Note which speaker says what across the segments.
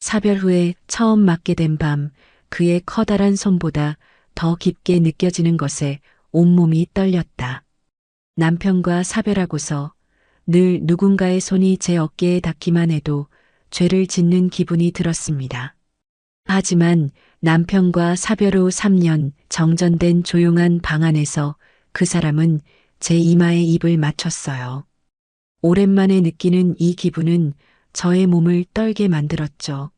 Speaker 1: 사별 후에 처음 맞게 된 밤, 그의 커다란 손보다 더 깊게 느껴지는 것에 온몸이 떨렸다. 남편과 사별하고서 늘 누군가의 손이 제 어깨에 닿기만 해도 죄를 짓는 기분이 들었습니다. 하지만 남편과 사별 후 3년 정전된 조용한 방 안에서 그 사람은 제 이마에 입을 맞췄어요. 오랜만에 느끼는 이 기분은 저의 몸을 떨게 만들었죠.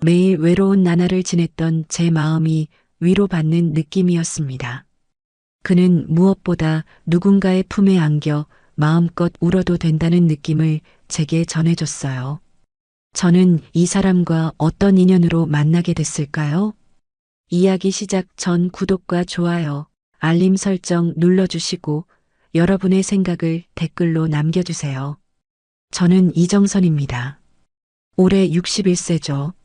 Speaker 1: 매일 외로운 나날을 지냈던 제 마음이 위로받는 느낌이었습니다. 그는 무엇보다 누군가의 품에 안겨 마음껏 울어도 된다는 느낌을 제게 전해줬어요. 저는 이 사람과 어떤 인연으로 만나게 됐을까요? 이야기 시작 전 구독과 좋아요, 알림 설정 눌러주시고 여러분의 생각을 댓글로 남겨주세요. 저는 이정선입니다. 올해 61세죠.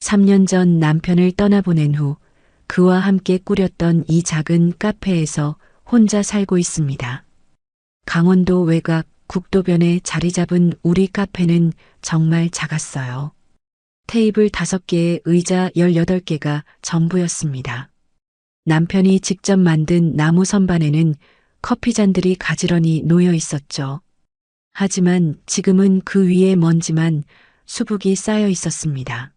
Speaker 1: 3년 전 남편을 떠나보낸 후 그와 함께 꾸렸던 이 작은 카페에서 혼자 살고 있습니다. 강원도 외곽 국도변에 자리 잡은 우리 카페는 정말 작았어요. 테이블 5개에 의자 18개가 전부였습니다. 남편이 직접 만든 나무 선반에는 커피잔들이 가지런히 놓여 있었죠. 하지만 지금은 그 위에 먼지만 수북이 쌓여 있었습니다.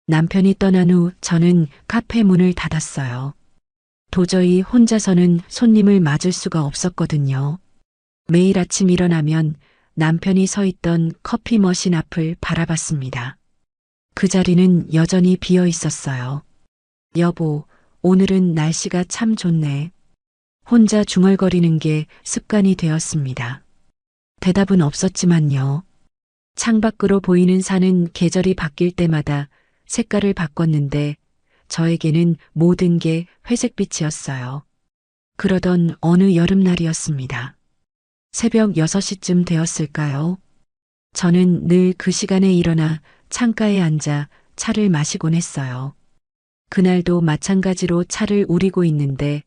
Speaker 1: 남편이 떠난 후 저는 카페 문을 닫았어요. 도저히 혼자서는 손님을 맞을 수가 없었거든요. 매일 아침 일어나면 남편이 서 있던 커피 머신 앞을 바라봤습니다. 그 자리는 여전히 비어 있었어요. 여보, 오늘은 날씨가 참 좋네. 혼자 중얼거리는 게 습관이 되었습니다. 대답은 없었지만요. 창밖으로 보이는 산은 계절이 바뀔 때마다 색깔을 바꿨는데 저에게는 모든 게 회색빛이었어요. 그러던 어느 여름날이었습니다. 새벽 6시쯤 되었을까요? 저는 늘 그 시간에 일어나 창가에 앉아 차를 마시곤 했어요. 그날도 마찬가지로 차를 우리고 있는데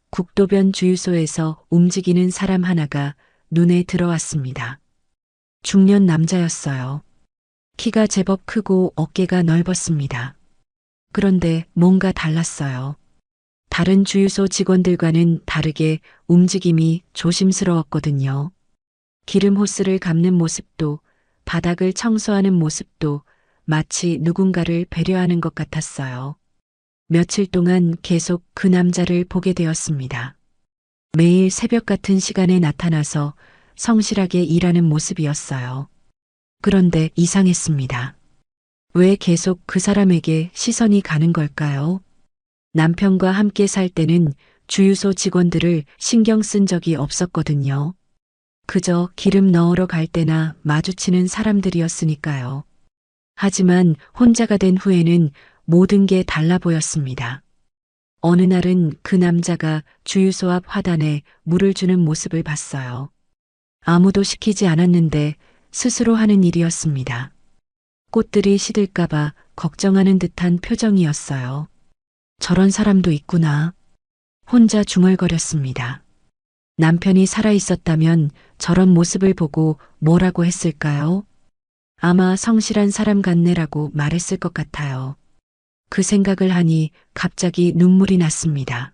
Speaker 1: 국도변 주유소에서 움직이는 사람 하나가 눈에 들어왔습니다. 중년 남자였어요. 키가 제법 크고 어깨가 넓었습니다. 그런데 뭔가 달랐어요. 다른 주유소 직원들과는 다르게 움직임이 조심스러웠거든요. 기름 호스를 감는 모습도 바닥을 청소하는 모습도 마치 누군가를 배려하는 것 같았어요. 며칠 동안 계속 그 남자를 보게 되었습니다. 매일 새벽 같은 시간에 나타나서 성실하게 일하는 모습이었어요. 그런데 이상했습니다. 왜 계속 그 사람에게 시선이 가는 걸까요? 남편과 함께 살 때는 주유소 직원들을 신경 쓴 적이 없었거든요. 그저 기름 넣으러 갈 때나 마주치는 사람들이었으니까요. 하지만 혼자가 된 후에는 모든 게 달라 보였습니다. 어느 날은 그 남자가 주유소 앞 화단에 물을 주는 모습을 봤어요. 아무도 시키지 않았는데 스스로 하는 일이었습니다. 꽃들이 시들까봐 걱정하는 듯한 표정이었어요. 저런 사람도 있구나. 혼자 중얼거렸습니다. 남편이 살아있었다면 저런 모습을 보고 뭐라고 했을까요? 아마 성실한 사람 같네라고 말했을 것 같아요. 그 생각을 하니 갑자기 눈물이 났습니다.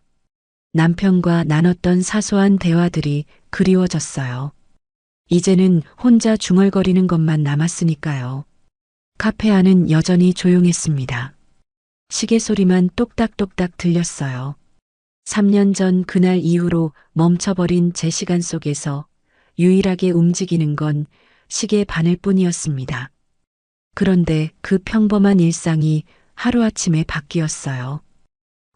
Speaker 1: 남편과 나눴던 사소한 대화들이 그리워졌어요. 이제는 혼자 중얼거리는 것만 남았으니까요. 카페 안은 여전히 조용했습니다. 시계 소리만 똑딱똑딱 들렸어요. 3년 전 그날 이후로 멈춰버린 제 시간 속에서 유일하게 움직이는 건 시계 바늘 뿐이었습니다. 그런데 그 평범한 일상이 하루아침에 바뀌었어요.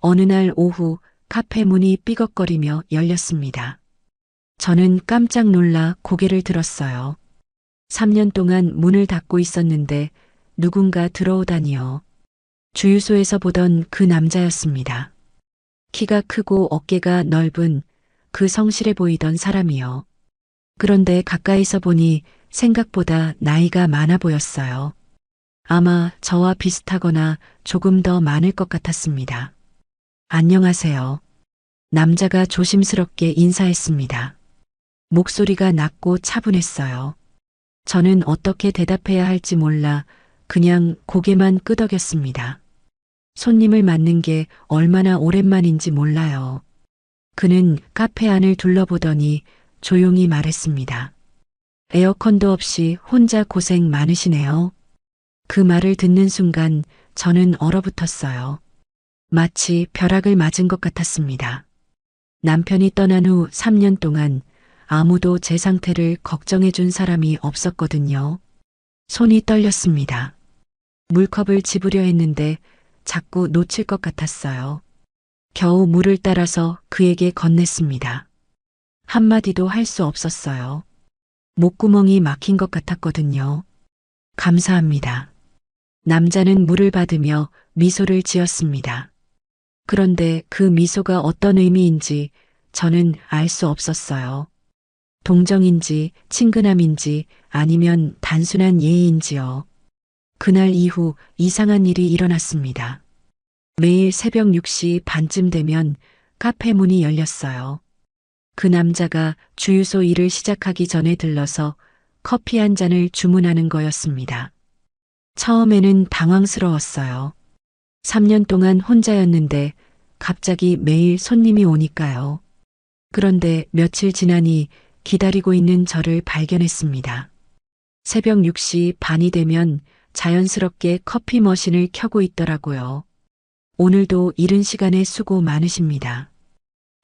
Speaker 1: 어느 날 오후 카페 문이 삐걱거리며 열렸습니다. 저는 깜짝 놀라 고개를 들었어요. 3년 동안 문을 닫고 있었는데 누군가 들어오다니요. 주유소에서 보던 그 남자였습니다. 키가 크고 어깨가 넓은 그 성실해 보이던 사람이요. 그런데 가까이서 보니 생각보다 나이가 많아 보였어요. 아마 저와 비슷하거나 조금 더 많을 것 같았습니다. 안녕하세요. 남자가 조심스럽게 인사했습니다. 목소리가 낮고 차분했어요. 저는 어떻게 대답해야 할지 몰라 그냥 고개만 끄덕였습니다. 손님을 맞는 게 얼마나 오랜만인지 몰라요. 그는 카페 안을 둘러보더니 조용히 말했습니다. 에어컨도 없이 혼자 고생 많으시네요. 그 말을 듣는 순간 저는 얼어붙었어요. 마치 벼락을 맞은 것 같았습니다. 남편이 떠난 후 3년 동안 아무도 제 상태를 걱정해 준 사람이 없었거든요. 손이 떨렸습니다. 물컵을 집으려 했는데 자꾸 놓칠 것 같았어요. 겨우 물을 따라서 그에게 건넸습니다. 한마디도 할 수 없었어요. 목구멍이 막힌 것 같았거든요. 감사합니다. 남자는 물을 받으며 미소를 지었습니다. 그런데 그 미소가 어떤 의미인지 저는 알 수 없었어요. 동정인지 친근함인지 아니면 단순한 예의인지요. 그날 이후 이상한 일이 일어났습니다. 매일 새벽 6시 반쯤 되면 카페 문이 열렸어요. 그 남자가 주유소 일을 시작하기 전에 들러서 커피 한 잔을 주문하는 거였습니다. 처음에는 당황스러웠어요. 3년 동안 혼자였는데 갑자기 매일 손님이 오니까요. 그런데 며칠 지나니 기다리고 있는 저를 발견했습니다. 새벽 6시 반이 되면 자연스럽게 커피 머신을 켜고 있더라고요. 오늘도 이른 시간에 수고 많으십니다.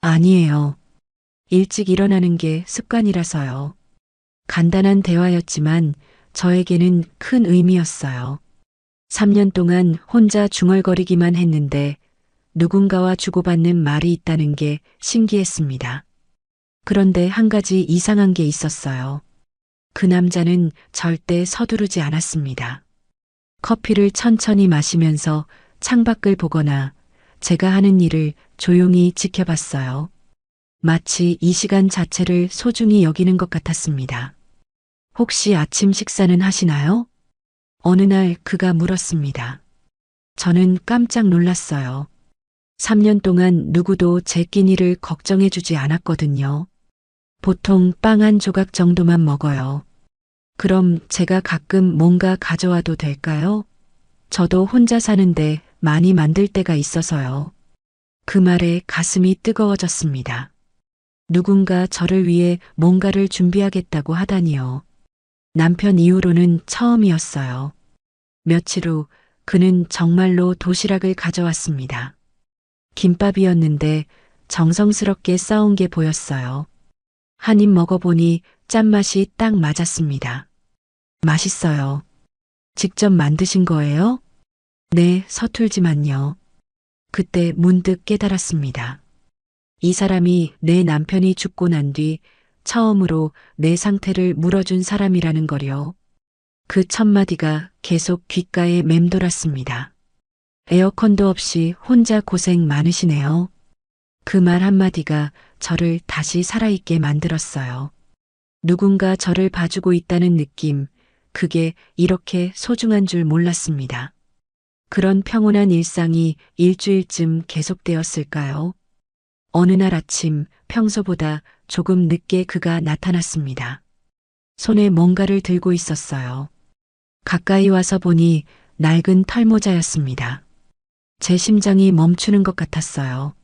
Speaker 1: 아니에요. 일찍 일어나는 게 습관이라서요. 간단한 대화였지만 저에게는 큰 의미였어요. 3년 동안 혼자 중얼거리기만 했는데 누군가와 주고받는 말이 있다는 게 신기했습니다. 그런데 한 가지 이상한 게 있었어요. 그 남자는 절대 서두르지 않았습니다. 커피를 천천히 마시면서 창밖을 보거나 제가 하는 일을 조용히 지켜봤어요. 마치 이 시간 자체를 소중히 여기는 것 같았습니다. 혹시 아침 식사는 하시나요? 어느 날 그가 물었습니다. 저는 깜짝 놀랐어요. 3년 동안 누구도 제 끼니를 걱정해주지 않았거든요. 보통 빵 한 조각 정도만 먹어요. 그럼 제가 가끔 뭔가 가져와도 될까요? 저도 혼자 사는데 많이 만들 때가 있어서요. 그 말에 가슴이 뜨거워졌습니다. 누군가 저를 위해 뭔가를 준비하겠다고 하다니요. 남편 이후로는 처음이었어요. 며칠 후 그는 정말로 도시락을 가져왔습니다. 김밥이었는데 정성스럽게 싸운 게 보였어요. 한 입 먹어보니 짠맛이 딱 맞았습니다. 맛있어요. 직접 만드신 거예요? 네, 서툴지만요. 그때 문득 깨달았습니다. 이 사람이 내 남편이 죽고 난 뒤 처음으로 내 상태를 물어준 사람이라는 거요. 그 첫마디가 계속 귓가에 맴돌았습니다. 에어컨도 없이 혼자 고생 많으시네요. 그 말 한마디가 저를 다시 살아있게 만들었어요. 누군가 저를 봐주고 있다는 느낌, 그게 이렇게 소중한 줄 몰랐습니다. 그런 평온한 일상이 일주일쯤 계속되었을까요? 어느 날 아침 평소보다 조금 늦게 그가 나타났습니다. 손에 뭔가를 들고 있었어요. 가까이 와서 보니 낡은 털모자였습니다. 제 심장이 멈추는 것 같았어요.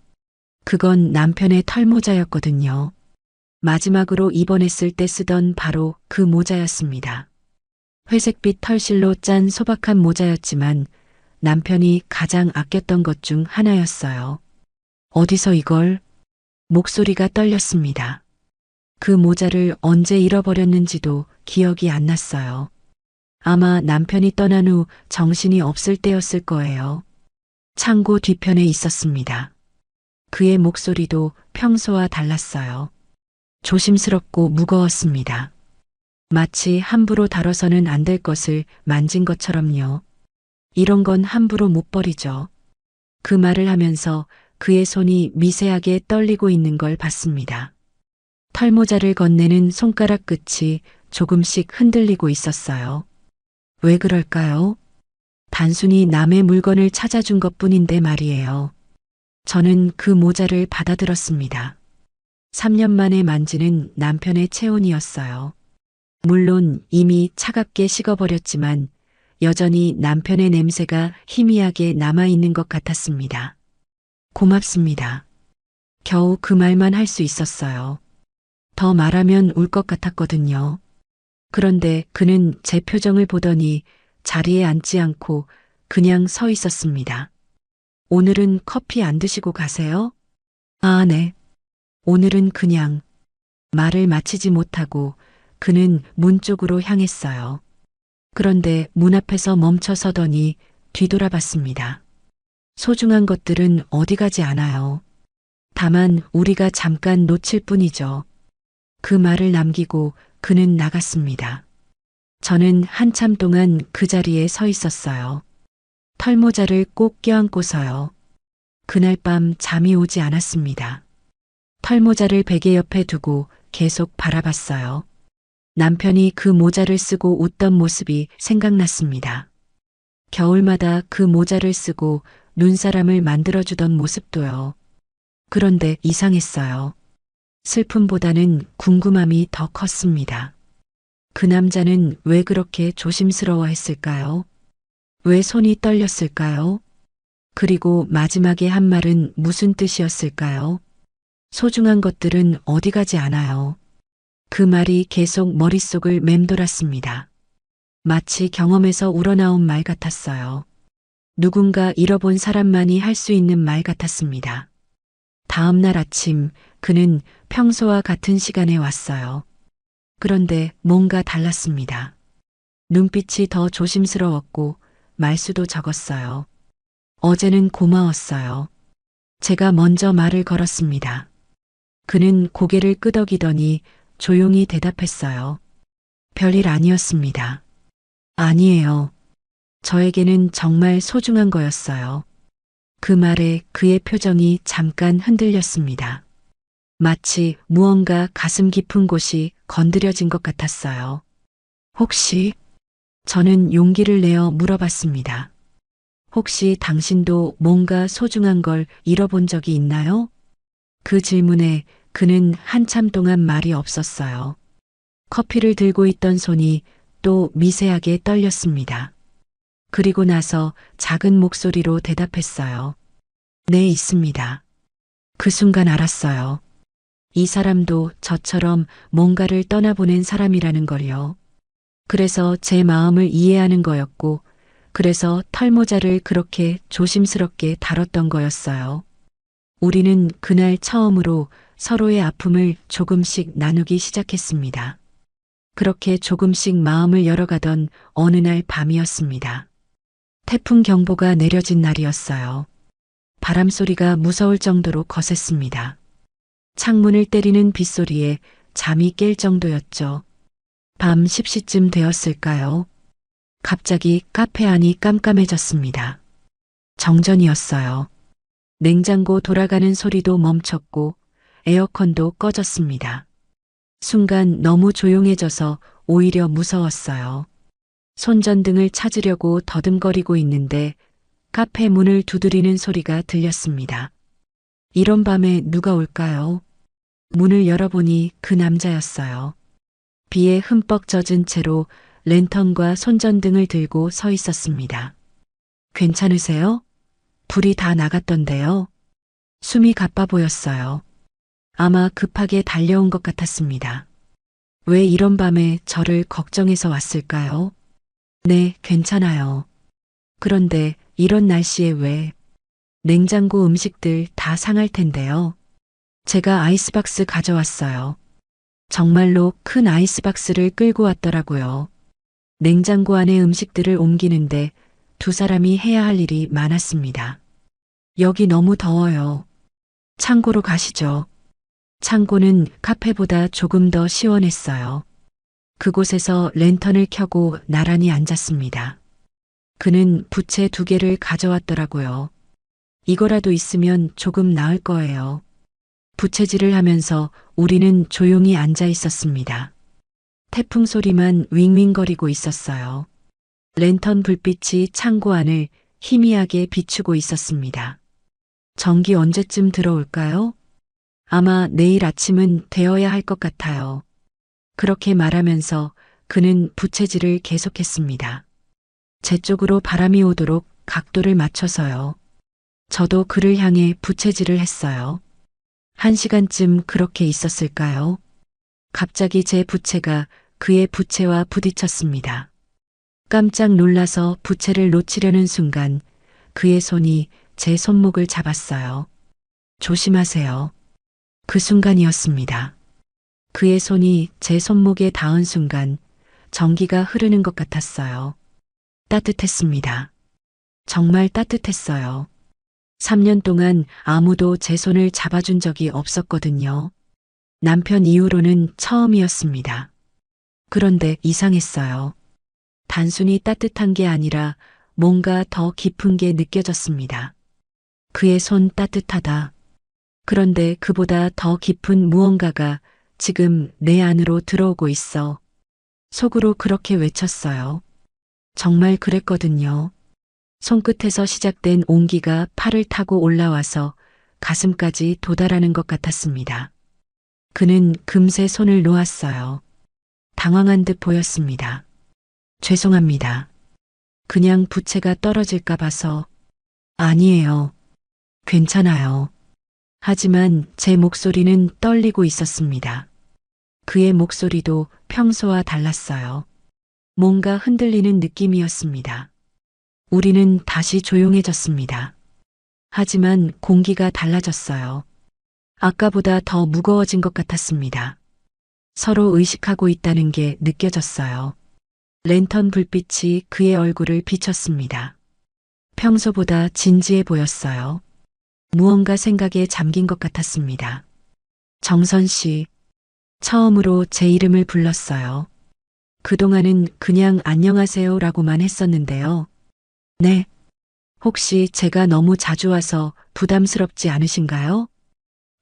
Speaker 1: 그건 남편의 털모자였거든요. 마지막으로 입원했을 때 쓰던 바로 그 모자였습니다. 회색빛 털실로 짠 소박한 모자였지만 남편이 가장 아꼈던 것 중 하나였어요. 어디서 이걸? 목소리가 떨렸습니다. 그 모자를 언제 잃어버렸는지도 기억이 안 났어요. 아마 남편이 떠난 후 정신이 없을 때였을 거예요. 창고 뒤편에 있었습니다. 그의 목소리도 평소와 달랐어요. 조심스럽고 무거웠습니다. 마치 함부로 다뤄서는 안 될 것을 만진 것처럼요. 이런 건 함부로 못 버리죠. 그 말을 하면서 그의 손이 미세하게 떨리고 있는 걸 봤습니다. 털모자를 건네는 손가락 끝이 조금씩 흔들리고 있었어요. 왜 그럴까요? 단순히 남의 물건을 찾아준 것뿐인데 말이에요. 저는 그 모자를 받아들었습니다. 3년 만에 만지는 남편의 체온이었어요. 물론 이미 차갑게 식어버렸지만 여전히 남편의 냄새가 희미하게 남아있는 것 같았습니다. 고맙습니다. 겨우 그 말만 할 수 있었어요. 더 말하면 울 것 같았거든요. 그런데 그는 제 표정을 보더니 자리에 앉지 않고 그냥 서 있었습니다. 오늘은 커피 안 드시고 가세요? 아, 네. 오늘은 그냥 말을 마치지 못하고 그는 문 쪽으로 향했어요. 그런데 문 앞에서 멈춰 서더니 뒤돌아봤습니다. 소중한 것들은 어디 가지 않아요. 다만 우리가 잠깐 놓칠 뿐이죠. 그 말을 남기고 그는 나갔습니다. 저는 한참 동안 그 자리에 서 있었어요. 털모자를 꼭 껴안고서요. 그날 밤 잠이 오지 않았습니다. 털모자를 베개 옆에 두고 계속 바라봤어요. 남편이 그 모자를 쓰고 웃던 모습이 생각났습니다. 겨울마다 그 모자를 쓰고 눈사람을 만들어주던 모습도요. 그런데 이상했어요. 슬픔보다는 궁금함이 더 컸습니다. 그 남자는 왜 그렇게 조심스러워 했을까요? 왜 손이 떨렸을까요? 그리고 마지막에 한 말은 무슨 뜻이었을까요? 소중한 것들은 어디 가지 않아요. 그 말이 계속 머릿속을 맴돌았습니다. 마치 경험에서 우러나온 말 같았어요. 누군가 잃어본 사람만이 할 수 있는 말 같았습니다. 다음 날 아침 그는 평소와 같은 시간에 왔어요. 그런데 뭔가 달랐습니다. 눈빛이 더 조심스러웠고 말수도 적었어요. 어제는 고마웠어요. 제가 먼저 말을 걸었습니다. 그는 고개를 끄덕이더니 조용히 대답했어요. 별일 아니었습니다. 아니에요. 저에게는 정말 소중한 거였어요. 그 말에 그의 표정이 잠깐 흔들렸습니다. 마치 무언가 가슴 깊은 곳이 건드려진 것 같았어요. 혹시? 저는 용기를 내어 물어봤습니다. 혹시 당신도 뭔가 소중한 걸 잃어본 적이 있나요? 그 질문에 그는 한참 동안 말이 없었어요. 커피를 들고 있던 손이 또 미세하게 떨렸습니다. 그리고 나서 작은 목소리로 대답했어요. 네, 있습니다. 그 순간 알았어요. 이 사람도 저처럼 뭔가를 떠나보낸 사람이라는 걸요. 그래서 제 마음을 이해하는 거였고, 그래서 털모자를 그렇게 조심스럽게 다뤘던 거였어요. 우리는 그날 처음으로 서로의 아픔을 조금씩 나누기 시작했습니다. 그렇게 조금씩 마음을 열어가던 어느 날 밤이었습니다. 태풍 경보가 내려진 날이었어요. 바람 소리가 무서울 정도로 거셌습니다. 창문을 때리는 빗소리에 잠이 깰 정도였죠. 밤 10시쯤 되었을까요? 갑자기 카페 안이 깜깜해졌습니다. 정전이었어요. 냉장고 돌아가는 소리도 멈췄고 에어컨도 꺼졌습니다. 순간 너무 조용해져서 오히려 무서웠어요. 손전등을 찾으려고 더듬거리고 있는데 카페 문을 두드리는 소리가 들렸습니다. 이런 밤에 누가 올까요? 문을 열어보니 그 남자였어요. 비에 흠뻑 젖은 채로 랜턴과 손전등을 들고 서 있었습니다. 괜찮으세요? 불이 다 나갔던데요. 숨이 가빠 보였어요. 아마 급하게 달려온 것 같았습니다. 왜 이런 밤에 저를 걱정해서 왔을까요? 네, 괜찮아요. 그런데 이런 날씨에 왜? 냉장고 음식들 다 상할 텐데요. 제가 아이스박스 가져왔어요. 정말로 큰 아이스박스를 끌고 왔더라고요. 냉장고 안에 음식들을 옮기는데 두 사람이 해야 할 일이 많았습니다. 여기 너무 더워요. 창고로 가시죠. 창고는 카페보다 조금 더 시원했어요. 그곳에서 랜턴을 켜고 나란히 앉았습니다. 그는 부채 2개를 가져왔더라고요. 이거라도 있으면 조금 나을 거예요. 부채질을 하면서 우리는 조용히 앉아 있었습니다. 태풍 소리만 윙윙거리고 있었어요. 랜턴 불빛이 창고 안을 희미하게 비추고 있었습니다. 전기 언제쯤 들어올까요? 아마 내일 아침은 되어야 할 것 같아요. 그렇게 말하면서 그는 부채질을 계속했습니다. 제 쪽으로 바람이 오도록 각도를 맞춰서요. 저도 그를 향해 부채질을 했어요. 1시간쯤 그렇게 있었을까요? 갑자기 제 부채가 그의 부채와 부딪혔습니다. 깜짝 놀라서 부채를 놓치려는 순간 그의 손이 제 손목을 잡았어요. 조심하세요. 그 순간이었습니다. 그의 손이 제 손목에 닿은 순간 전기가 흐르는 것 같았어요. 따뜻했습니다. 정말 따뜻했어요. 3년 동안 아무도 제 손을 잡아준 적이 없었거든요. 남편 이후로는 처음이었습니다. 그런데 이상했어요. 단순히 따뜻한 게 아니라 뭔가 더 깊은 게 느껴졌습니다. 그의 손 따뜻하다. 그런데 그보다 더 깊은 무언가가 지금 내 안으로 들어오고 있어. 속으로 그렇게 외쳤어요. 정말 그랬거든요. 손끝에서 시작된 온기가 팔을 타고 올라와서 가슴까지 도달하는 것 같았습니다. 그는 금세 손을 놓았어요. 당황한 듯 보였습니다. 죄송합니다. 그냥 부채가 떨어질까 봐서. 아니에요. 괜찮아요. 하지만 제 목소리는 떨리고 있었습니다. 그의 목소리도 평소와 달랐어요. 뭔가 흔들리는 느낌이었습니다. 우리는 다시 조용해졌습니다. 하지만 공기가 달라졌어요. 아까보다 더 무거워진 것 같았습니다. 서로 의식하고 있다는 게 느껴졌어요. 랜턴 불빛이 그의 얼굴을 비췄습니다. 평소보다 진지해 보였어요. 무언가 생각에 잠긴 것 같았습니다. 정선 씨, 처음으로 제 이름을 불렀어요. 그동안은 그냥 안녕하세요라고만 했었는데요. 네. 혹시 제가 너무 자주 와서 부담스럽지 않으신가요?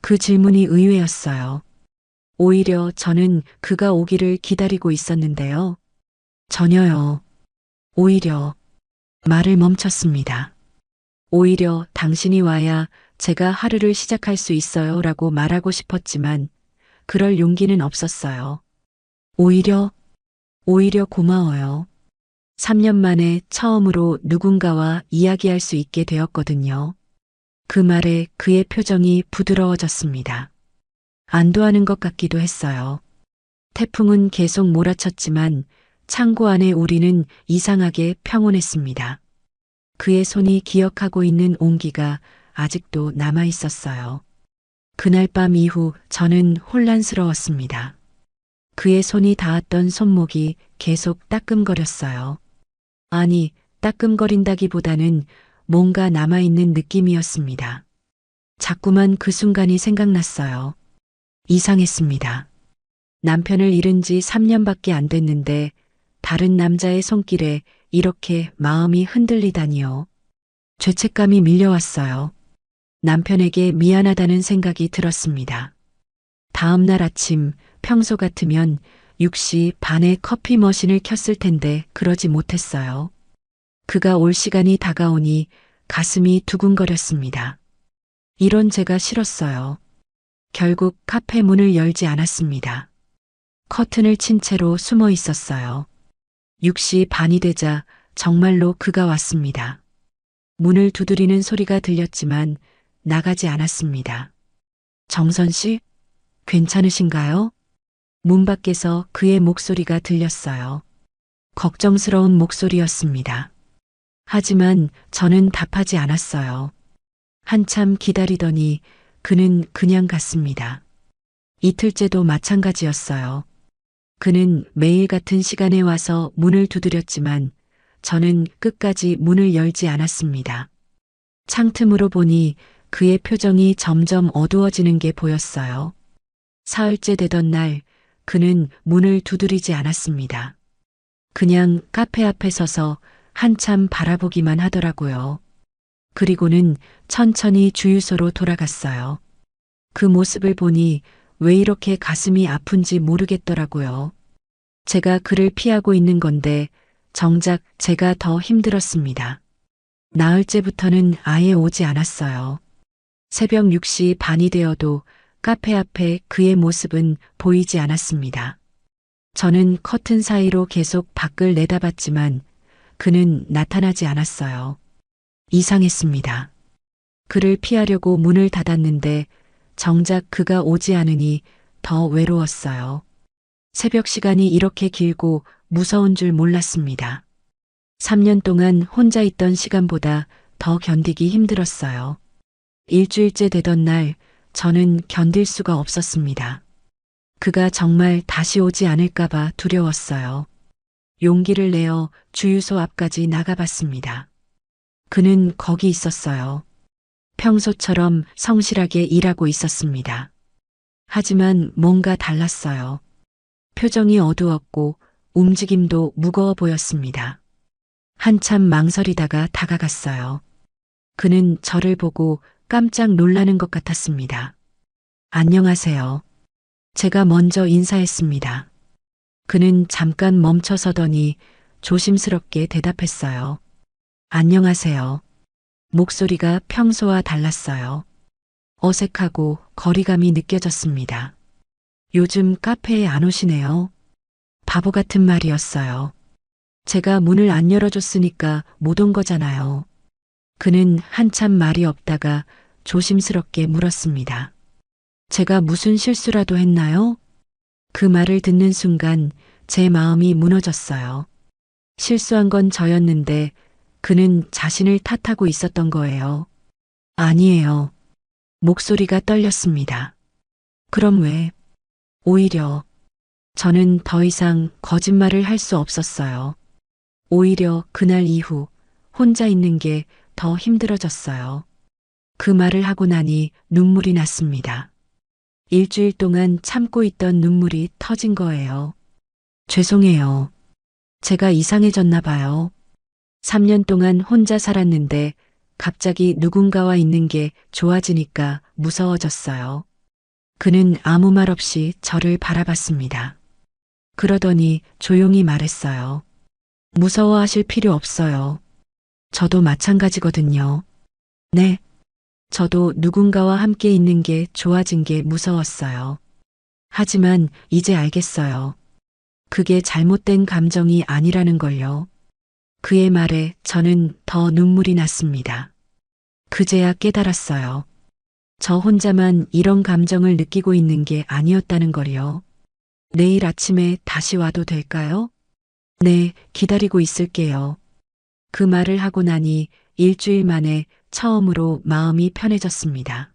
Speaker 1: 그 질문이 의외였어요. 오히려 저는 그가 오기를 기다리고 있었는데요. 전혀요. 오히려 말을 멈췄습니다. 오히려 당신이 와야 제가 하루를 시작할 수 있어요 라고 말하고 싶었지만 그럴 용기는 없었어요. 오히려 고마워요. 3년 만에 처음으로 누군가와 이야기할 수 있게 되었거든요. 그 말에 그의 표정이 부드러워졌습니다. 안도하는 것 같기도 했어요. 태풍은 계속 몰아쳤지만 창고 안에 우리는 이상하게 평온했습니다. 그의 손이 기억하고 있는 온기가 아직도 남아 있었어요. 그날 밤 이후 저는 혼란스러웠습니다. 그의 손이 닿았던 손목이 계속 따끔거렸어요. 아니, 따끔거린다기보다는 뭔가 남아있는 느낌이었습니다. 자꾸만 그 순간이 생각났어요. 이상했습니다. 남편을 잃은 지 3년밖에 안 됐는데 다른 남자의 손길에 이렇게 마음이 흔들리다니요. 죄책감이 밀려왔어요. 남편에게 미안하다는 생각이 들었습니다. 다음 날 아침 평소 같으면 6시 반에 커피 머신을 켰을 텐데 그러지 못했어요. 그가 올 시간이 다가오니 가슴이 두근거렸습니다. 이런 제가 싫었어요. 결국 카페 문을 열지 않았습니다. 커튼을 친 채로 숨어 있었어요. 6시 반이 되자 정말로 그가 왔습니다. 문을 두드리는 소리가 들렸지만 나가지 않았습니다. 정선 씨, 괜찮으신가요? 문 밖에서 그의 목소리가 들렸어요. 걱정스러운 목소리였습니다. 하지만 저는 답하지 않았어요. 한참 기다리더니 그는 그냥 갔습니다. 이틀째도 마찬가지였어요. 그는 매일 같은 시간에 와서 문을 두드렸지만 저는 끝까지 문을 열지 않았습니다. 창틈으로 보니 그의 표정이 점점 어두워지는 게 보였어요. 사흘째 되던 날 그는 문을 두드리지 않았습니다. 그냥 카페 앞에 서서 한참 바라보기만 하더라고요. 그리고는 천천히 주유소로 돌아갔어요. 그 모습을 보니 왜 이렇게 가슴이 아픈지 모르겠더라고요. 제가 그를 피하고 있는 건데 정작 제가 더 힘들었습니다. 나흘째부터는 아예 오지 않았어요. 새벽 6시 반이 되어도 카페 앞에 그의 모습은 보이지 않았습니다. 저는 커튼 사이로 계속 밖을 내다봤지만 그는 나타나지 않았어요. 이상했습니다. 그를 피하려고 문을 닫았는데 정작 그가 오지 않으니 더 외로웠어요. 새벽 시간이 이렇게 길고 무서운 줄 몰랐습니다. 3년 동안 혼자 있던 시간보다 더 견디기 힘들었어요. 일주일째 되던 날 저는 견딜 수가 없었습니다. 그가 정말 다시 오지 않을까봐 두려웠어요. 용기를 내어 주유소 앞까지 나가봤습니다. 그는 거기 있었어요. 평소처럼 성실하게 일하고 있었습니다. 하지만 뭔가 달랐어요. 표정이 어두웠고 움직임도 무거워 보였습니다. 한참 망설이다가 다가갔어요. 그는 저를 보고 깜짝 놀라는 것 같았습니다. 안녕하세요. 제가 먼저 인사했습니다. 그는 잠깐 멈춰서더니 조심스럽게 대답했어요. 안녕하세요. 목소리가 평소와 달랐어요. 어색하고 거리감이 느껴졌습니다. 요즘 카페에 안 오시네요. 바보 같은 말이었어요. 제가 문을 안 열어줬으니까 못 온 거잖아요. 그는 한참 말이 없다가 조심스럽게 물었습니다. 제가 무슨 실수라도 했나요? 그 말을 듣는 순간 제 마음이 무너졌어요. 실수한 건 저였는데 그는 자신을 탓하고 있었던 거예요. 아니에요. 목소리가 떨렸습니다. 그럼 왜? 오히려 저는 더 이상 거짓말을 할 수 없었어요. 오히려 그날 이후 혼자 있는 게 더 힘들어졌어요. 그 말을 하고 나니 눈물이 났습니다. 일주일 동안 참고 있던 눈물이 터진 거예요. 죄송해요. 제가 이상해졌나 봐요. 3년 동안 혼자 살았는데 갑자기 누군가와 있는 게 좋아지니까 무서워졌어요. 그는 아무 말 없이 저를 바라봤습니다. 그러더니 조용히 말했어요. 무서워하실 필요 없어요. 저도 마찬가지거든요. 네. 저도 누군가와 함께 있는 게 좋아진 게 무서웠어요. 하지만 이제 알겠어요. 그게 잘못된 감정이 아니라는 걸요. 그의 말에 저는 더 눈물이 났습니다. 그제야 깨달았어요. 저 혼자만 이런 감정을 느끼고 있는 게 아니었다는 걸요. 내일 아침에 다시 와도 될까요? 네, 기다리고 있을게요. 그 말을 하고 나니 일주일 만에 처음으로 마음이 편해졌습니다.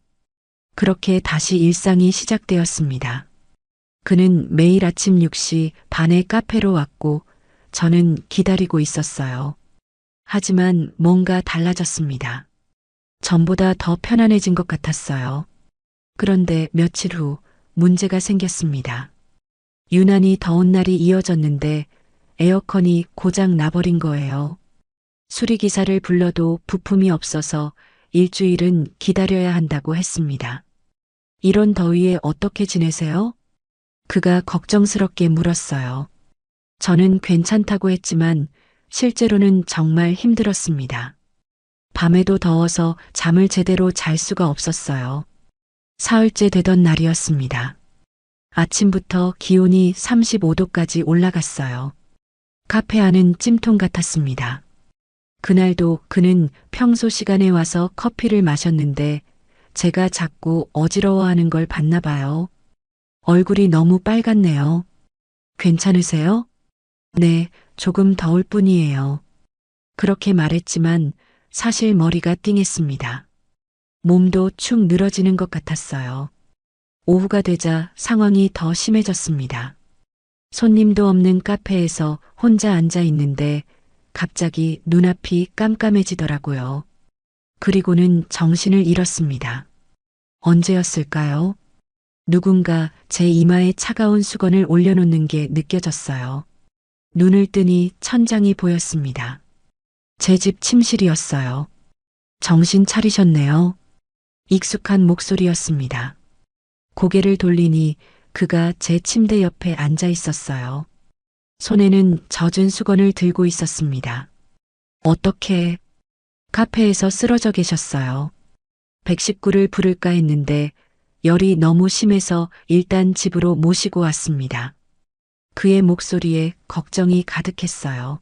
Speaker 1: 그렇게 다시 일상이 시작되었습니다. 그는 매일 아침 6시 반에 카페로 왔고 저는 기다리고 있었어요. 하지만 뭔가 달라졌습니다. 전보다 더 편안해진 것 같았어요. 그런데 며칠 후 문제가 생겼습니다. 유난히 더운 날이 이어졌는데 에어컨이 고장 나버린 거예요. 수리기사를 불러도 부품이 없어서 일주일은 기다려야 한다고 했습니다. 이런 더위에 어떻게 지내세요? 그가 걱정스럽게 물었어요. 저는 괜찮다고 했지만 실제로는 정말 힘들었습니다. 밤에도 더워서 잠을 제대로 잘 수가 없었어요. 사흘째 되던 날이었습니다. 아침부터 기온이 35도까지 올라갔어요. 카페 안은 찜통 같았습니다. 그날도 그는 평소 시간에 와서 커피를 마셨는데 제가 자꾸 어지러워하는 걸 봤나 봐요. 얼굴이 너무 빨갛네요. 괜찮으세요? 네, 조금 더울 뿐이에요. 그렇게 말했지만 사실 머리가 띵했습니다. 몸도 축 늘어지는 것 같았어요. 오후가 되자 상황이 더 심해졌습니다. 손님도 없는 카페에서 혼자 앉아 있는데 갑자기 눈앞이 깜깜해지더라고요. 그리고는 정신을 잃었습니다. 언제였을까요? 누군가 제 이마에 차가운 수건을 올려놓는 게 느껴졌어요. 눈을 뜨니 천장이 보였습니다. 제 집 침실이었어요. 정신 차리셨네요. 익숙한 목소리였습니다. 고개를 돌리니 그가 제 침대 옆에 앉아 있었어요. 손에는 젖은 수건을 들고 있었습니다. 어떻게? 카페에서 쓰러져 계셨어요. 119를 부를까 했는데 열이 너무 심해서 일단 집으로 모시고 왔습니다. 그의 목소리에 걱정이 가득했어요.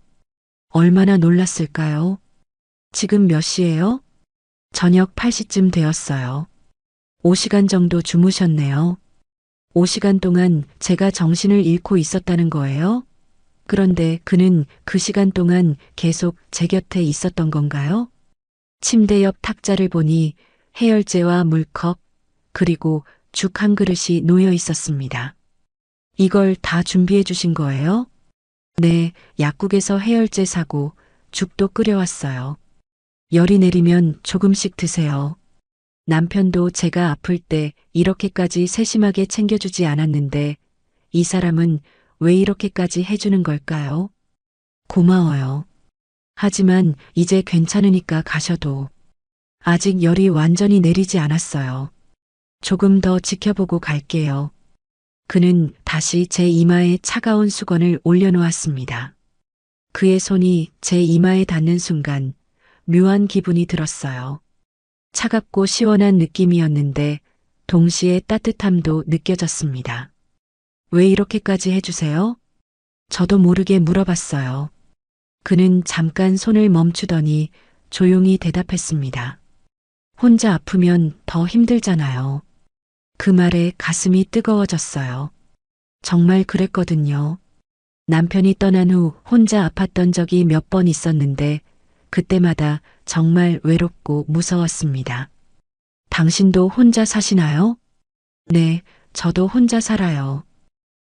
Speaker 1: 얼마나 놀랐을까요? 지금 몇 시예요? 저녁 8시쯤 되었어요. 5시간 정도 주무셨네요. 5시간 동안 제가 정신을 잃고 있었다는 거예요? 그런데 그는 그 시간 동안 계속 제 곁에 있었던 건가요? 침대 옆 탁자를 보니 해열제와 물컵, 그리고 죽 한 그릇이 놓여 있었습니다. 이걸 다 준비해 주신 거예요? 네, 약국에서 해열제 사고 죽도 끓여왔어요. 열이 내리면 조금씩 드세요. 남편도 제가 아플 때 이렇게까지 세심하게 챙겨주지 않았는데 이 사람은 왜 이렇게까지 해주는 걸까요? 고마워요. 하지만 이제 괜찮으니까 가셔도. 아직 열이 완전히 내리지 않았어요. 조금 더 지켜보고 갈게요. 그는 다시 제 이마에 차가운 수건을 올려놓았습니다. 그의 손이 제 이마에 닿는 순간 묘한 기분이 들었어요. 차갑고 시원한 느낌이었는데 동시에 따뜻함도 느껴졌습니다. 왜 이렇게까지 해주세요? 저도 모르게 물어봤어요. 그는 잠깐 손을 멈추더니 조용히 대답했습니다. 혼자 아프면 더 힘들잖아요. 그 말에 가슴이 뜨거워졌어요. 정말 그랬거든요. 남편이 떠난 후 혼자 아팠던 적이 몇 번 있었는데 그때마다 정말 외롭고 무서웠습니다. 당신도 혼자 사시나요? 네, 저도 혼자 살아요.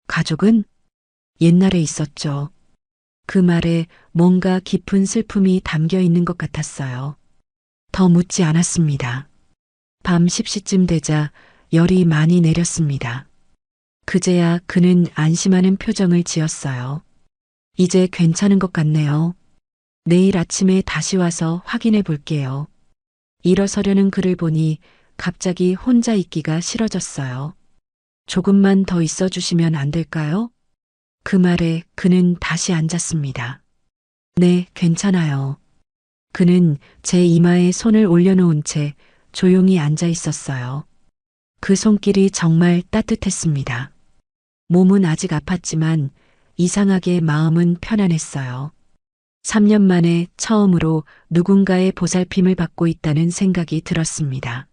Speaker 1: 가족은? 옛날에 있었죠. 그 말에 뭔가 깊은 슬픔이 담겨 있는 것 같았어요. 더 묻지 않았습니다. 밤 10시쯤 되자 열이 많이 내렸습니다. 그제야 그는 안심하는 표정을 지었어요. 이제 괜찮은 것 같네요. 내일 아침에 다시 와서 확인해 볼게요. 일어서려는 그를 보니 갑자기 혼자 있기가 싫어졌어요. 조금만 더 있어 주시면 안 될까요? 그 말에 그는 다시 앉았습니다. 네, 괜찮아요. 그는 제 이마에 손을 올려놓은 채 조용히 앉아 있었어요. 그 손길이 정말 따뜻했습니다. 몸은 아직 아팠지만 이상하게 마음은 편안했어요. 3년 만에 처음으로 누군가의 보살핌을 받고 있다는 생각이 들었습니다.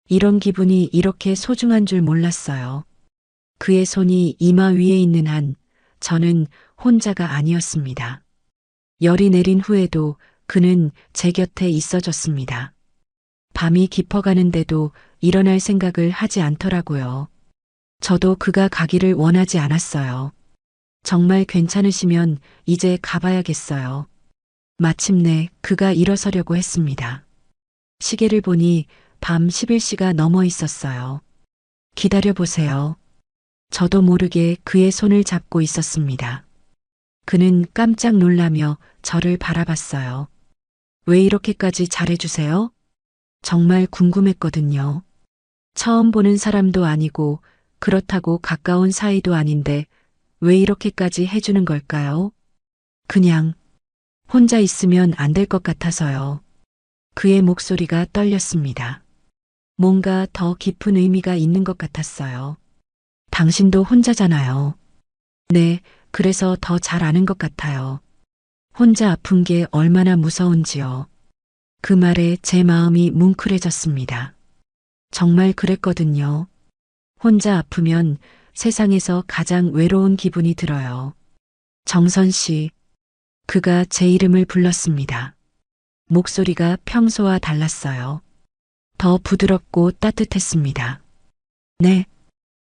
Speaker 1: 이런 기분이 이렇게 소중한 줄 몰랐어요. 그의 손이 이마 위에 있는 한 저는 혼자가 아니었습니다. 열이 내린 후에도 그는 제 곁에 있어줬습니다. 밤이 깊어가는데도 일어날 생각을 하지 않더라고요. 저도 그가 가기를 원하지 않았어요. 정말 괜찮으시면 이제 가봐야겠어요. 마침내 그가 일어서려고 했습니다. 시계를 보니 밤 11시가 넘어 있었어요. 기다려보세요. 저도 모르게 그의 손을 잡고 있었습니다. 그는 깜짝 놀라며 저를 바라봤어요. 왜 이렇게까지 잘해주세요? 정말 궁금했거든요. 처음 보는 사람도 아니고 그렇다고 가까운 사이도 아닌데 왜 이렇게까지 해주는 걸까요? 그냥 혼자 있으면 안 될 것 같아서요. 그의 목소리가 떨렸습니다. 뭔가 더 깊은 의미가 있는 것 같았어요. 당신도 혼자잖아요. 네, 그래서 더 잘 아는 것 같아요. 혼자 아픈 게 얼마나 무서운지요. 그 말에 제 마음이 뭉클해졌습니다. 정말 그랬거든요. 혼자 아프면 세상에서 가장 외로운 기분이 들어요. 정선 씨, 그가 제 이름을 불렀습니다. 목소리가 평소와 달랐어요. 더 부드럽고 따뜻했습니다. 네,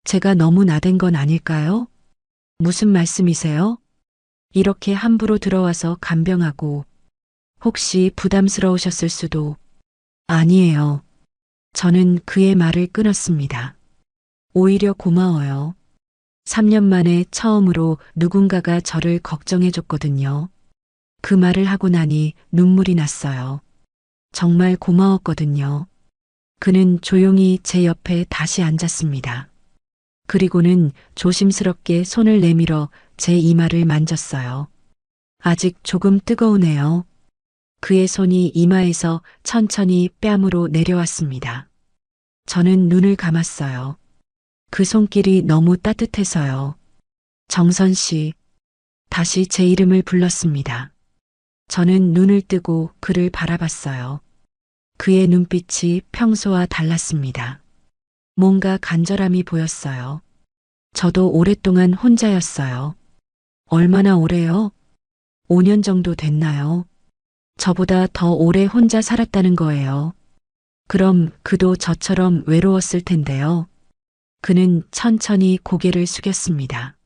Speaker 1: 제가 너무 나댄 건 아닐까요? 무슨 말씀이세요? 이렇게 함부로 들어와서 간병하고 혹시 부담스러우셨을 수도. 아니에요. 저는 그의 말을 끊었습니다. 오히려 고마워요. 3년 만에 처음으로 누군가가 저를 걱정해줬거든요. 그 말을 하고 나니 눈물이 났어요. 정말 고마웠거든요. 그는 조용히 제 옆에 다시 앉았습니다. 그리고는 조심스럽게 손을 내밀어 제 이마를 만졌어요. 아직 조금 뜨거우네요. 그의 손이 이마에서 천천히 뺨으로 내려왔습니다. 저는 눈을 감았어요. 그 손길이 너무 따뜻해서요. 정선 씨, 다시 제 이름을 불렀습니다. 저는 눈을 뜨고 그를 바라봤어요. 그의 눈빛이 평소와 달랐습니다. 뭔가 간절함이 보였어요. 저도 오랫동안 혼자였어요. 얼마나 오래요? 5년 정도 됐나요? 저보다 더 오래 혼자 살았다는 거예요. 그럼 그도 저처럼 외로웠을 텐데요. 그는 천천히 고개를 숙였습니다.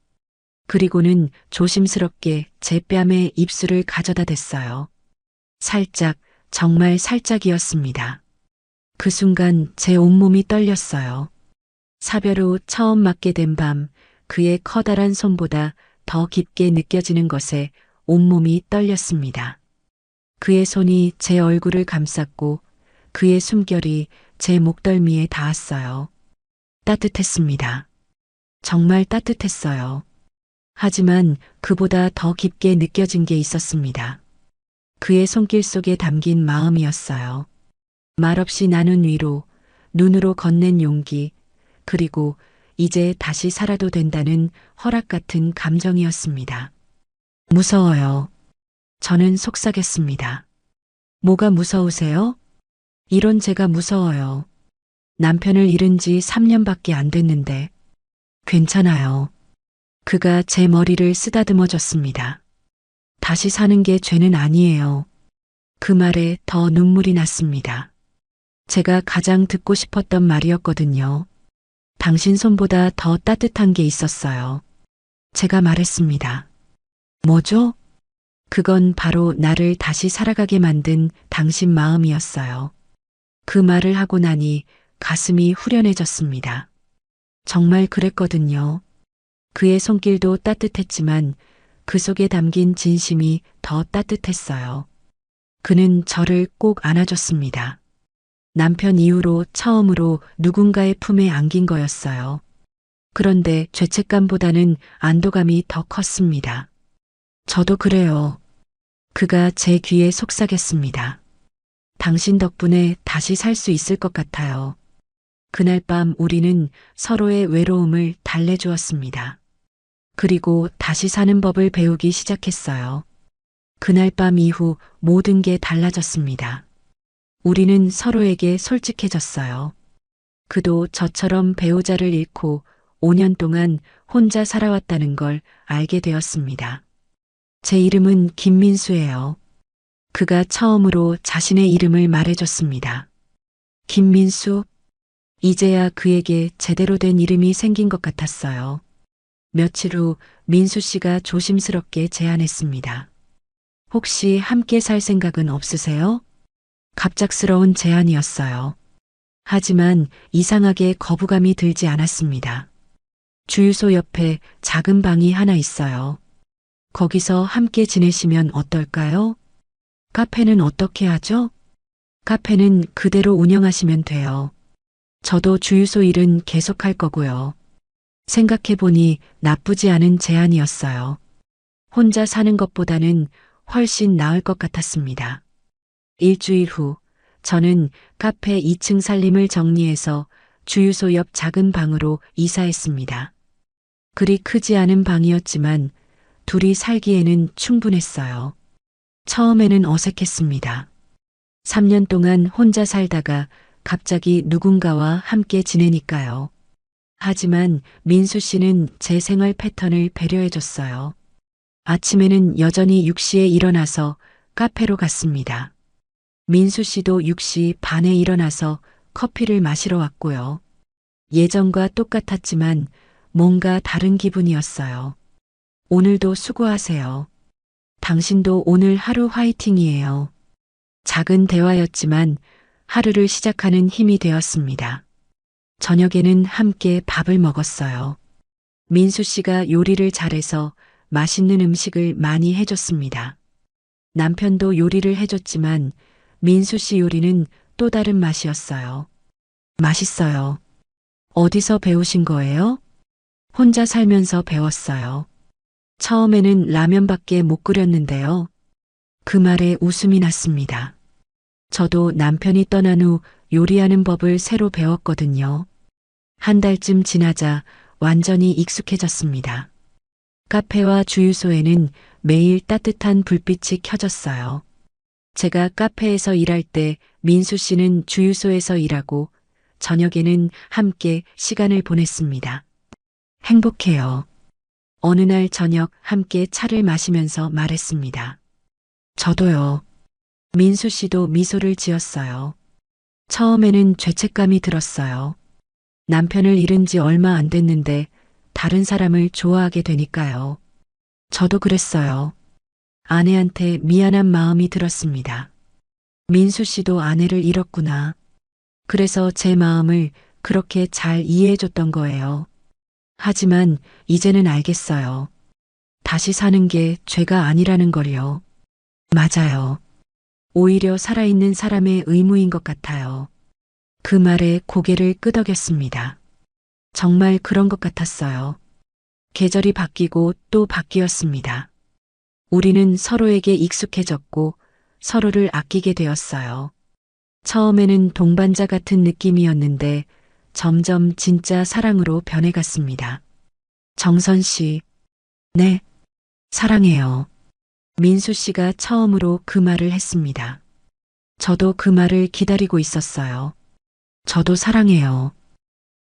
Speaker 1: 그리고는 조심스럽게 제 뺨에 입술을 가져다 댔어요. 살짝, 정말 살짝이었습니다. 그 순간 제 온몸이 떨렸어요. 사별 후 처음 맞게 된 밤, 그의 커다란 손보다 더 깊게 느껴지는 것에 온몸이 떨렸습니다. 그의 손이 제 얼굴을 감쌌고 그의 숨결이 제 목덜미에 닿았어요. 따뜻했습니다. 정말 따뜻했어요. 하지만 그보다 더 깊게 느껴진 게 있었습니다. 그의 손길 속에 담긴 마음이었어요. 말없이 나눈 위로, 눈으로 건넨 용기, 그리고 이제 다시 살아도 된다는 허락 같은 감정이었습니다. 무서워요. 저는 속삭였습니다. 뭐가 무서우세요? 이런 제가 무서워요. 남편을 잃은 지 3년밖에 안 됐는데. 괜찮아요. 그가 제 머리를 쓰다듬어 줬습니다. 다시 사는 게 죄는 아니에요. 그 말에 더 눈물이 났습니다. 제가 가장 듣고 싶었던 말이었거든요. 당신 손보다 더 따뜻한 게 있었어요. 제가 말했습니다. 뭐죠? 그건 바로 나를 다시 살아가게 만든 당신 마음이었어요. 그 말을 하고 나니 가슴이 후련해졌습니다. 정말 그랬거든요. 그의 손길도 따뜻했지만 그 속에 담긴 진심이 더 따뜻했어요. 그는 저를 꼭 안아줬습니다. 남편 이후로 처음으로 누군가의 품에 안긴 거였어요. 그런데 죄책감보다는 안도감이 더 컸습니다. 저도 그래요. 그가 제 귀에 속삭였습니다. 당신 덕분에 다시 살 수 있을 것 같아요. 그날 밤 우리는 서로의 외로움을 달래주었습니다. 그리고 다시 사는 법을 배우기 시작했어요. 그날 밤 이후 모든 게 달라졌습니다. 우리는 서로에게 솔직해졌어요. 그도 저처럼 배우자를 잃고 5년 동안 혼자 살아왔다는 걸 알게 되었습니다. 제 이름은 김민수예요. 그가 처음으로 자신의 이름을 말해줬습니다. 김민수? 이제야 그에게 제대로 된 이름이 생긴 것 같았어요. 며칠 후 민수 씨가 조심스럽게 제안했습니다. 혹시 함께 살 생각은 없으세요? 갑작스러운 제안이었어요. 하지만 이상하게 거부감이 들지 않았습니다. 주유소 옆에 작은 방이 하나 있어요. 거기서 함께 지내시면 어떨까요? 카페는 어떻게 하죠? 카페는 그대로 운영하시면 돼요. 저도 주유소 일은 계속할 거고요. 생각해보니 나쁘지 않은 제안이었어요. 혼자 사는 것보다는 훨씬 나을 것 같았습니다. 일주일 후 저는 카페 2층 살림을 정리해서 주유소 옆 작은 방으로 이사했습니다. 그리 크지 않은 방이었지만 둘이 살기에는 충분했어요. 처음에는 어색했습니다. 3년 동안 혼자 살다가 갑자기 누군가와 함께 지내니까요. 하지만 민수 씨는 제 생활 패턴을 배려해줬어요. 아침에는 여전히 6시에 일어나서 카페로 갔습니다. 민수 씨도 6시 반에 일어나서 커피를 마시러 왔고요. 예전과 똑같았지만 뭔가 다른 기분이었어요. 오늘도 수고하세요. 당신도 오늘 하루 화이팅이에요. 작은 대화였지만 하루를 시작하는 힘이 되었습니다. 저녁에는 함께 밥을 먹었어요. 민수 씨가 요리를 잘해서 맛있는 음식을 많이 해줬습니다. 남편도 요리를 해줬지만 민수 씨 요리는 또 다른 맛이었어요. 맛있어요. 어디서 배우신 거예요? 혼자 살면서 배웠어요. 처음에는 라면밖에 못 끓였는데요. 그 말에 웃음이 났습니다. 저도 남편이 떠난 후 요리하는 법을 새로 배웠거든요. 한 달쯤 지나자 완전히 익숙해졌습니다. 카페와 주유소에는 매일 따뜻한 불빛이 켜졌어요. 제가 카페에서 일할 때 민수 씨는 주유소에서 일하고 저녁에는 함께 시간을 보냈습니다. 행복해요. 어느 날 저녁 함께 차를 마시면서 말했습니다. 저도요. 민수 씨도 미소를 지었어요. 처음에는 죄책감이 들었어요. 남편을 잃은 지 얼마 안 됐는데 다른 사람을 좋아하게 되니까요. 저도 그랬어요. 아내한테 미안한 마음이 들었습니다. 민수 씨도 아내를 잃었구나. 그래서 제 마음을 그렇게 잘 이해해줬던 거예요. 하지만 이제는 알겠어요. 다시 사는 게 죄가 아니라는 걸요. 맞아요. 오히려 살아있는 사람의 의무인 것 같아요. 그 말에 고개를 끄덕였습니다. 정말 그런 것 같았어요. 계절이 바뀌고 또 바뀌었습니다. 우리는 서로에게 익숙해졌고 서로를 아끼게 되었어요. 처음에는 동반자 같은 느낌이었는데 점점 진짜 사랑으로 변해갔습니다. 정선 씨, 네, 사랑해요. 민수 씨가 처음으로 그 말을 했습니다. 저도 그 말을 기다리고 있었어요. 저도 사랑해요.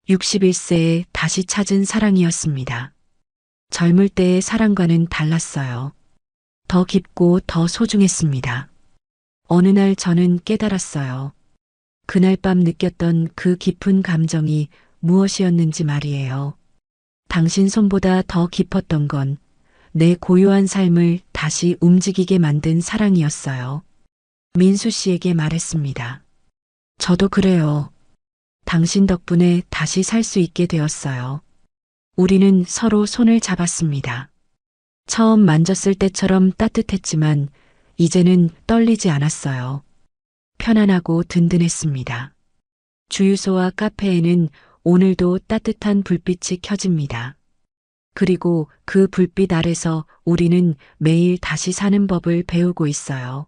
Speaker 1: 61세에 다시 찾은 사랑이었습니다. 젊을 때의 사랑과는 달랐어요. 더 깊고 더 소중했습니다. 어느 날 저는 깨달았어요. 그날 밤 느꼈던 그 깊은 감정이 무엇이었는지 말이에요. 당신 손보다 더 깊었던 건 내 고요한 삶을 다시 움직이게 만든 사랑이었어요. 민수 씨에게 말했습니다. 저도 그래요. 당신 덕분에 다시 살 수 있게 되었어요. 우리는 서로 손을 잡았습니다. 처음 만졌을 때처럼 따뜻했지만 이제는 떨리지 않았어요. 편안하고 든든했습니다. 주유소와 카페에는 오늘도 따뜻한 불빛이 켜집니다. 그리고 그 불빛 아래서 우리는 매일 다시 사는 법을 배우고 있어요.